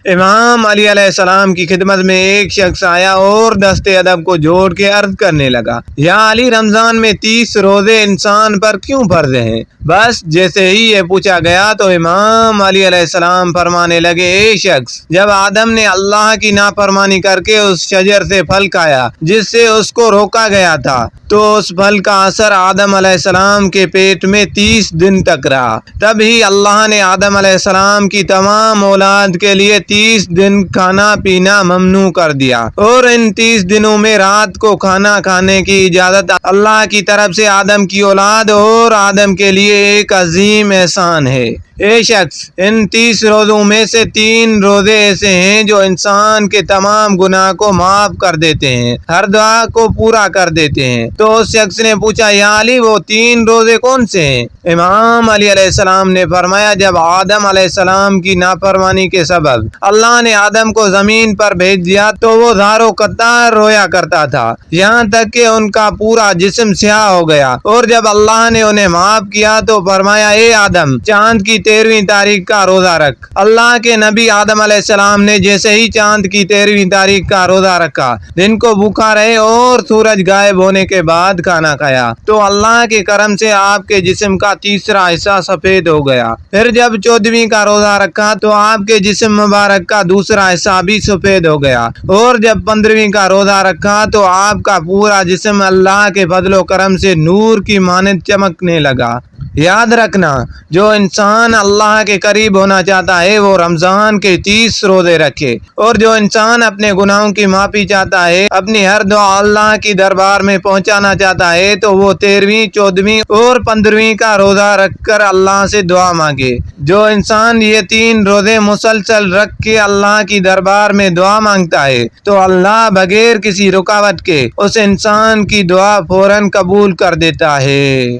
امام علی علیہ السلام کی خدمت میں ایک شخص آیا اور دست ادب کو جوڑ کے عرض کرنے لگا، یا علی، رمضان میں 30 روزے انسان پر کیوں فرض ہیں؟ بس جیسے ہی یہ پوچھا گیا تو امام علی علیہ السلام فرمانے لگے، اے شخص، جب آدم نے اللہ کی نافرمانی کر کے اس شجر سے پھل کھایا جس سے اس کو روکا گیا تھا، تو اس پھل کا اثر آدم علیہ السلام کے پیٹ میں 30 دن تک رہا۔ تب ہی اللہ نے آدم علیہ السلام کی تمام اولاد کے لیے 30 دن کھانا پینا ممنوع کر دیا، اور ان 30 دنوں میں رات کو کھانا کھانے کی اجازت اللہ کی طرف سے آدم کی اولاد اور آدم کے لیے ایک عظیم احسان ہے۔ اے شخص، ان 30 روزوں میں سے 3 روزے ایسے ہیں جو انسان کے تمام گناہ کو معاف کر دیتے ہیں، ہر دعا کو پورا کر دیتے ہیں۔ تو اس شخص نے پوچھا، یا علی، وہ 3 روزے کون سے ہیں؟ امام علی علیہ السلام نے فرمایا، جب آدم علیہ السلام کی نافرمانی کے سبب اللہ نے آدم کو زمین پر بھیج دیا تو وہ زاروں قطار رویا کرتا تھا، یہاں تک کہ ان کا پورا جسم سیاہ ہو گیا، اور جب اللہ نے انہیں معاف کیا تو فرمایا، اے آدم، چاند کی 13ویں تاریخ کا روزہ رکھ۔ اللہ کے نبی آدم علیہ السلام نے جیسے ہی چاند کی 13ویں تاریخ کا روزہ رکھا، دن کو بھوکا رہے اور سورج غائب ہونے کے بعد کھانا کھایا، تو اللہ کے کرم سے آپ کے جسم کا تیسرا حصہ سفید ہو گیا۔ پھر جب 14ویں کا روزہ رکھا تو آپ کے جسم مبارک کا دوسرا حصہ بھی سفید ہو گیا، اور جب 15ویں کا روزہ رکھا تو آپ کا پورا جسم اللہ کے فضل و کرم سے نور کی مانند چمکنے لگا۔ یاد رکھنا، جو انسان اللہ کے قریب ہونا چاہتا ہے وہ رمضان کے 30 روزے رکھے، اور جو انسان اپنے گناہوں کی معافی چاہتا ہے، اپنی ہر دعا اللہ کی دربار میں پہنچانا چاہتا ہے، تو وہ 13ویں، 14ویں اور 15ویں کا روزہ رکھ کر اللہ سے دعا مانگے۔ جو انسان یہ 3 روزے مسلسل رکھ کے اللہ کی دربار میں دعا مانگتا ہے تو اللہ بغیر کسی رکاوٹ کے اس انسان کی دعا فوراً قبول کر دیتا ہے۔